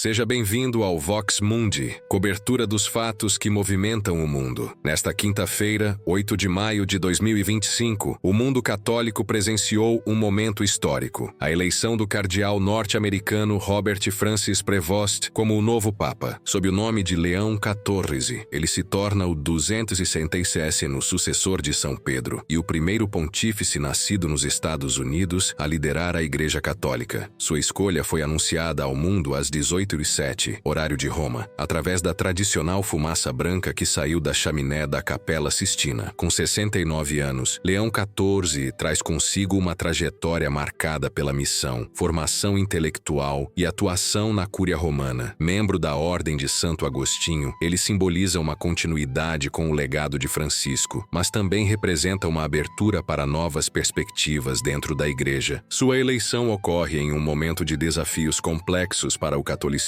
Seja bem-vindo ao Vox Mundi, cobertura dos fatos que movimentam o mundo. Nesta quinta-feira, 8 de maio de 2025, o mundo católico presenciou um momento histórico: a eleição do cardeal norte-americano Robert Francis Prevost como o novo Papa. Sob o nome de Leão XIV, ele se torna o 267º sucessor de São Pedro e o primeiro pontífice nascido nos Estados Unidos a liderar a Igreja Católica. Sua escolha foi anunciada ao mundo às 18h07, horário de Roma, através da tradicional fumaça branca que saiu da chaminé da Capela Sistina. Com 69 anos, Leão XIV traz consigo uma trajetória marcada pela missão, formação intelectual e atuação na Cúria Romana. Membro da Ordem de Santo Agostinho, ele simboliza uma continuidade com o legado de Francisco, mas também representa uma abertura para novas perspectivas dentro da Igreja. Sua eleição ocorre em um momento de desafios complexos para o catolicismo,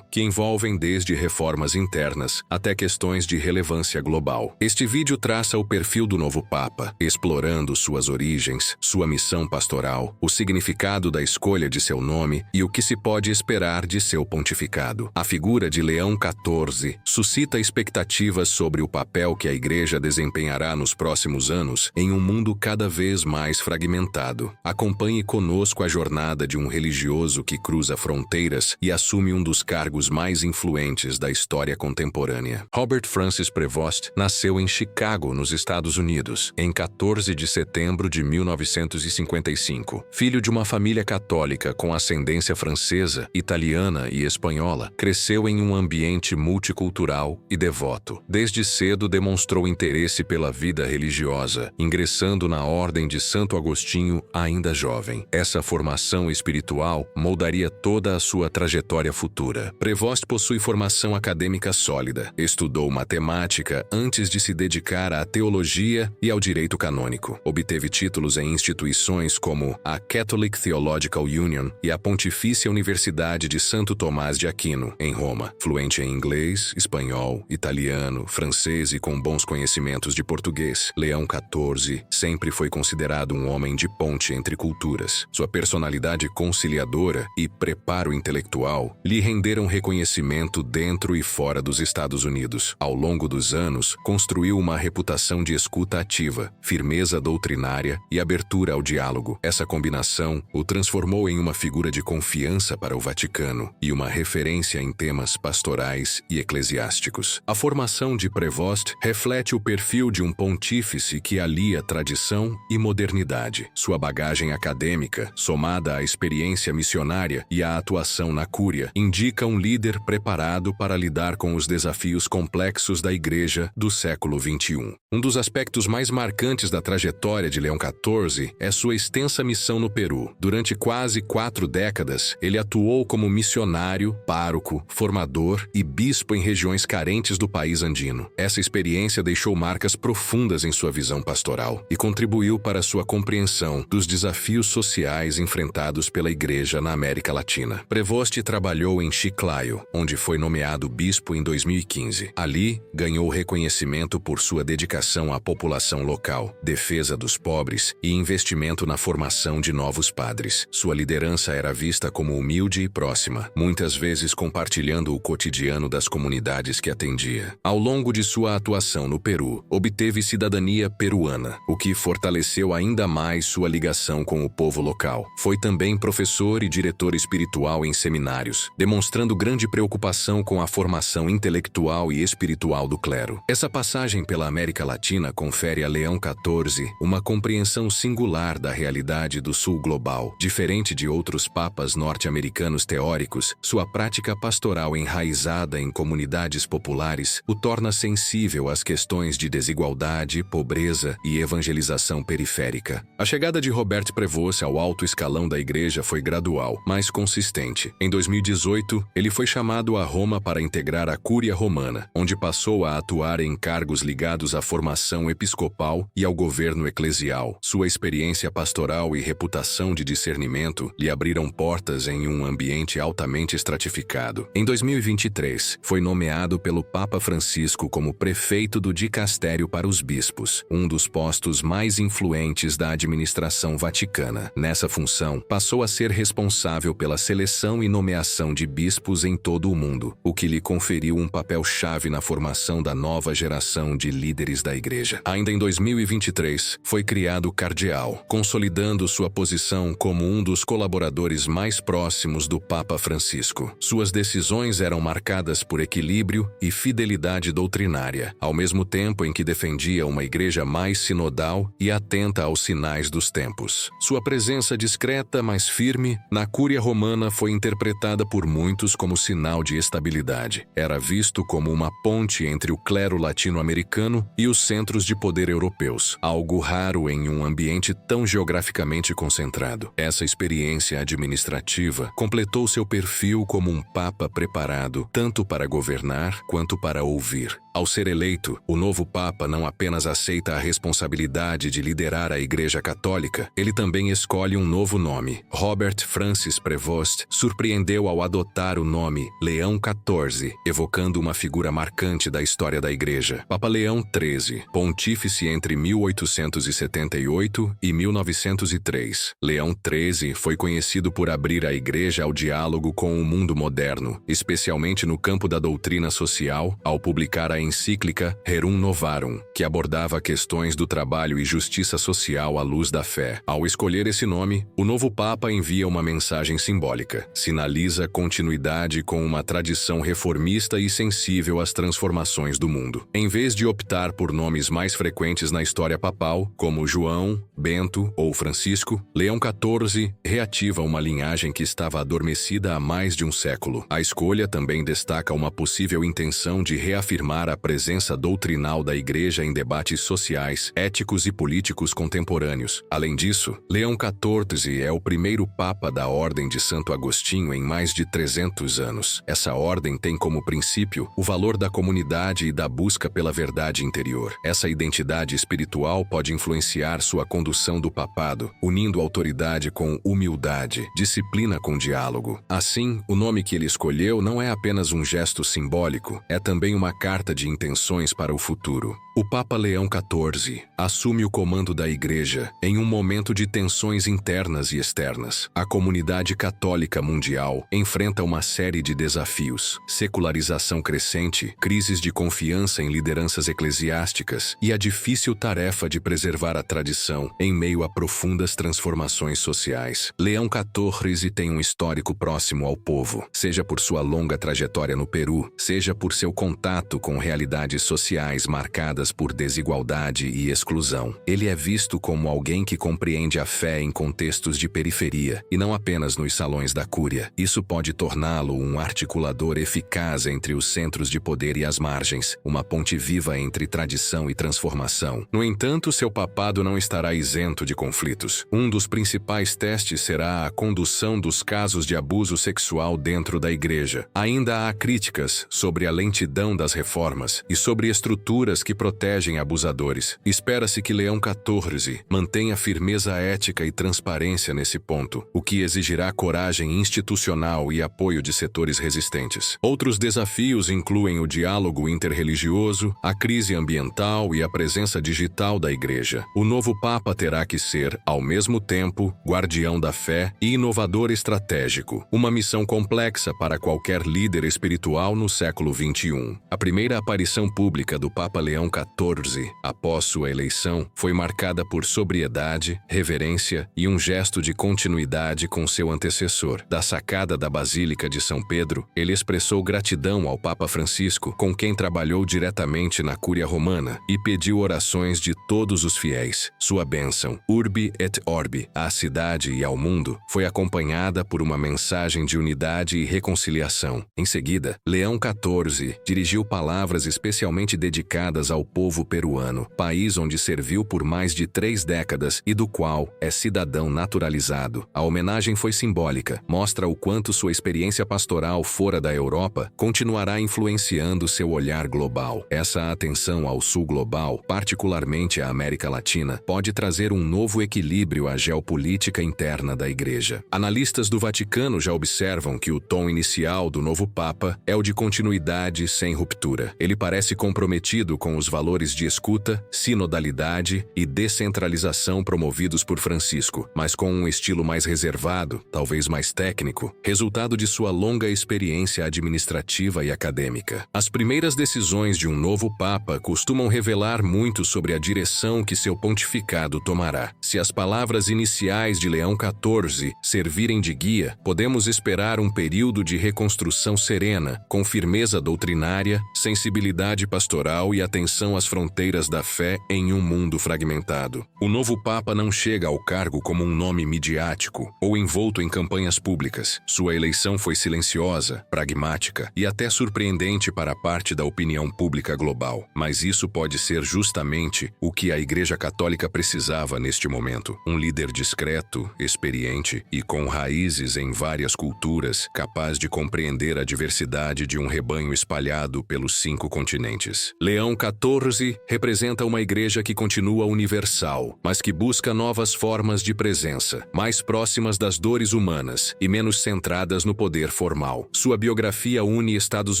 que envolvem desde reformas internas até questões de relevância global. Este vídeo traça o perfil do novo Papa, explorando suas origens, sua missão pastoral, o significado da escolha de seu nome e o que se pode esperar de seu pontificado. A figura de Leão XIV suscita expectativas sobre o papel que a Igreja desempenhará nos próximos anos em um mundo cada vez mais fragmentado. Acompanhe conosco a jornada de um religioso que cruza fronteiras e assume um dos cargos mais influentes da história contemporânea. Robert Francis Prevost nasceu em Chicago, nos Estados Unidos, em 14 de setembro de 1955. Filho de uma família católica com ascendência francesa, italiana e espanhola, cresceu em um ambiente multicultural e devoto. Desde cedo demonstrou interesse pela vida religiosa, ingressando na Ordem de Santo Agostinho ainda jovem. Essa formação espiritual moldaria toda a sua trajetória futura. Prevost possui formação acadêmica sólida. Estudou matemática antes de se dedicar à teologia e ao direito canônico. Obteve títulos em instituições como a Catholic Theological Union e a Pontifícia Universidade de Santo Tomás de Aquino, em Roma. Fluente em inglês, espanhol, italiano, francês e com bons conhecimentos de português, Leão XIV sempre foi considerado um homem de ponte entre culturas. Sua personalidade conciliadora e preparo intelectual lhe renderam reconhecimento dentro e fora dos Estados Unidos. Ao longo dos anos, construiu uma reputação de escuta ativa, firmeza doutrinária e abertura ao diálogo. Essa combinação o transformou em uma figura de confiança para o Vaticano e uma referência em temas pastorais e eclesiásticos. A formação de Prevost reflete o perfil de um pontífice que alia tradição e modernidade. Sua bagagem acadêmica, somada à experiência missionária e à atuação na Cúria, indica um líder preparado para lidar com os desafios complexos da Igreja do século XXI. Um dos aspectos mais marcantes da trajetória de Leão XIV é sua extensa missão no Peru. Durante quase 4 décadas, ele atuou como missionário, pároco, formador e bispo em regiões carentes do país andino. Essa experiência deixou marcas profundas em sua visão pastoral e contribuiu para sua compreensão dos desafios sociais enfrentados pela Igreja na América Latina. Prevost trabalhou em Chiclayo, onde foi nomeado bispo em 2015. Ali, ganhou reconhecimento por sua dedicação à população local, defesa dos pobres e investimento na formação de novos padres. Sua liderança era vista como humilde e próxima, muitas vezes compartilhando o cotidiano das comunidades que atendia. Ao longo de sua atuação no Peru, obteve cidadania peruana, o que fortaleceu ainda mais sua ligação com o povo local. Foi também professor e diretor espiritual em seminários, demonstrando grande preocupação com a formação intelectual e espiritual do clero. Essa passagem pela América Latina confere a Leão XIV uma compreensão singular da realidade do sul global. Diferente de outros papas norte-americanos teóricos, sua prática pastoral enraizada em comunidades populares o torna sensível às questões de desigualdade, pobreza e evangelização periférica. A chegada de Robert Prevost ao alto escalão da Igreja foi gradual, mas consistente. Em 2018, ele foi chamado a Roma para integrar a Cúria Romana, onde passou a atuar em cargos ligados à formação episcopal e ao governo eclesial. Sua experiência pastoral e reputação de discernimento lhe abriram portas em um ambiente altamente estratificado. Em 2023, foi nomeado pelo Papa Francisco como prefeito do Dicastério para os Bispos, um dos postos mais influentes da administração vaticana. Nessa função, passou a ser responsável pela seleção e nomeação de de bispos em todo o mundo, o que lhe conferiu um papel-chave na formação da nova geração de líderes da Igreja. Ainda em 2023, foi criado o cardeal, consolidando sua posição como um dos colaboradores mais próximos do Papa Francisco. Suas decisões eram marcadas por equilíbrio e fidelidade doutrinária, ao mesmo tempo em que defendia uma igreja mais sinodal e atenta aos sinais dos tempos. Sua presença discreta, mas firme, na Cúria Romana foi interpretada por muitos como sinal de estabilidade. Era visto como uma ponte entre o clero latino-americano e os centros de poder europeus, algo raro em um ambiente tão geograficamente concentrado. Essa experiência administrativa completou seu perfil como um papa preparado tanto para governar quanto para ouvir. Ao ser eleito, o novo Papa não apenas aceita a responsabilidade de liderar a Igreja Católica, ele também escolhe um novo nome. Robert Francis Prevost surpreendeu ao adotar o nome Leão XIV, evocando uma figura marcante da história da Igreja. Papa Leão XIII, pontífice entre 1878 e 1903. Leão XIII foi conhecido por abrir a Igreja ao diálogo com o mundo moderno, especialmente no campo da doutrina social, ao publicar a encíclica Rerum Novarum, que abordava questões do trabalho e justiça social à luz da fé. Ao escolher esse nome, o novo Papa envia uma mensagem simbólica. Sinaliza continuidade com uma tradição reformista e sensível às transformações do mundo. Em vez de optar por nomes mais frequentes na história papal, como João, Bento ou Francisco, Leão XIV reativa uma linhagem que estava adormecida há mais de um século. A escolha também destaca uma possível intenção de reafirmar a presença doutrinal da Igreja em debates sociais, éticos e políticos contemporâneos. Além disso, Leão XIV é o primeiro Papa da Ordem de Santo Agostinho em mais de 300 anos. Essa ordem tem como princípio o valor da comunidade e da busca pela verdade interior. Essa identidade espiritual pode influenciar sua condução do papado, unindo autoridade com humildade, disciplina com diálogo. Assim, o nome que ele escolheu não é apenas um gesto simbólico, é também uma carta de intenções para o futuro. O Papa Leão XIV assume o comando da Igreja em um momento de tensões internas e externas. A comunidade católica mundial enfrenta uma série de desafios: secularização crescente, crises de confiança em lideranças eclesiásticas e a difícil tarefa de preservar a tradição em meio a profundas transformações sociais. Leão XIV tem um histórico próximo ao povo, seja por sua longa trajetória no Peru, seja por seu contato com realidades sociais marcadas por desigualdade e exclusão. Ele é visto como alguém que compreende a fé em contextos de periferia, e não apenas nos salões da Cúria. Isso pode torná-lo um articulador eficaz entre os centros de poder e as margens, uma ponte viva entre tradição e transformação. No entanto, seu papado não estará isento de conflitos. Um dos principais testes será a condução dos casos de abuso sexual dentro da Igreja. Ainda há críticas sobre a lentidão das reformas e sobre estruturas que protegem abusadores. Espera-se que Leão XIV mantenha firmeza ética e transparência nesse ponto, o que exigirá coragem institucional e apoio de setores resistentes. Outros desafios incluem o diálogo interreligioso, a crise ambiental e a presença digital da Igreja. O novo Papa terá que ser, ao mesmo tempo, guardião da fé e inovador estratégico, uma missão complexa para qualquer líder espiritual no século XXI. A primeira aparição pública do Papa Leão XIV, após sua eleição, foi marcada por sobriedade, reverência e um gesto de continuidade com seu antecessor. Da sacada da Basílica de São Pedro, ele expressou gratidão ao Papa Francisco, com quem trabalhou diretamente na Cúria Romana, e pediu orações de todos os fiéis. Sua bênção, Urbi et Orbi, à cidade e ao mundo, foi acompanhada por uma mensagem de unidade e reconciliação. Em seguida, Leão XIV dirigiu palavras especialmente dedicadas ao povo peruano, país onde serviu por mais de 3 décadas e do qual é cidadão naturalizado. A homenagem foi simbólica, mostra o quanto sua experiência pastoral fora da Europa continuará influenciando seu olhar global. Essa atenção ao sul global, particularmente à América Latina, pode trazer um novo equilíbrio à geopolítica interna da Igreja. Analistas do Vaticano já observam que o tom inicial do novo Papa é o de continuidade sem ruptura. Ele parece comprometido com os valores de escuta, sinodalidade e descentralização promovidos por Francisco, mas com um estilo mais reservado, talvez mais técnico, resultado de sua longa experiência administrativa e acadêmica. As primeiras decisões de um novo Papa costumam revelar muito sobre a direção que seu pontificado tomará. Se as palavras iniciais de Leão XIV servirem de guia, podemos esperar um período de reconstrução serena, com firmeza doutrinária, sensibilidade pastoral e atenção às fronteiras da fé em um mundo fragmentado. O novo Papa não chega ao cargo como um nome midiático ou envolto em campanhas públicas. Sua eleição foi silenciosa, pragmática e até surpreendente para parte da opinião pública global. Mas isso pode ser justamente o que a Igreja Católica precisava neste momento. Um líder discreto, experiente e com raízes em várias culturas, capaz de compreender a diversidade de um rebanho espalhado pelos 5 continentes. Leão XIV representa uma igreja que continua universal, mas que busca novas formas de presença, mais próximas das dores humanas e menos centradas no poder formal. Sua biografia une Estados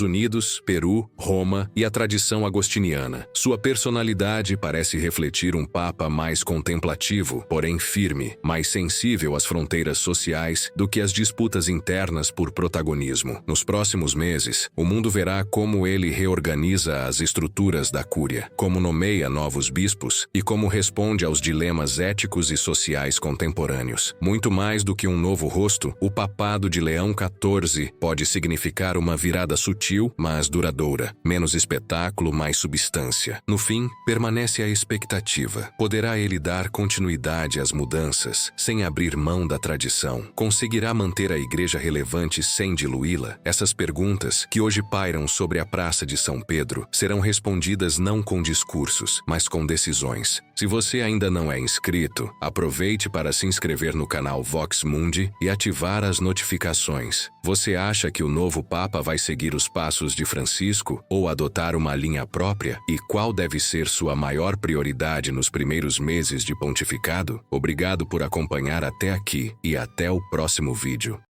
Unidos, Peru, Roma e a tradição agostiniana. Sua personalidade parece refletir um papa mais contemplativo, porém firme, mais sensível às fronteiras sociais do que às disputas internas por protagonismo. Nos próximos meses, o mundo verá como ele reorganiza as estruturas da Cúria, como nomeia novos bispos e como responde aos dilemas éticos e sociais contemporâneos. Muito mais do que um novo rosto, o papado de Leão XIV pode significar uma virada sutil, mas duradoura, menos espetáculo, mais substância. No fim, permanece a expectativa. Poderá ele dar continuidade às mudanças, sem abrir mão da tradição? Conseguirá manter a igreja relevante sem diluí-la? Essas perguntas, que hoje pairam sobre a Praça de São Pedro, serão respondidas não com discursos, mas com decisões. Se você ainda não é inscrito, aproveite para se inscrever no canal Vox Mundi e ativar as notificações. Você acha que o novo Papa vai seguir os passos de Francisco ou adotar uma linha própria? E qual deve ser sua maior prioridade nos primeiros meses de pontificado? Obrigado por acompanhar até aqui e até o próximo vídeo.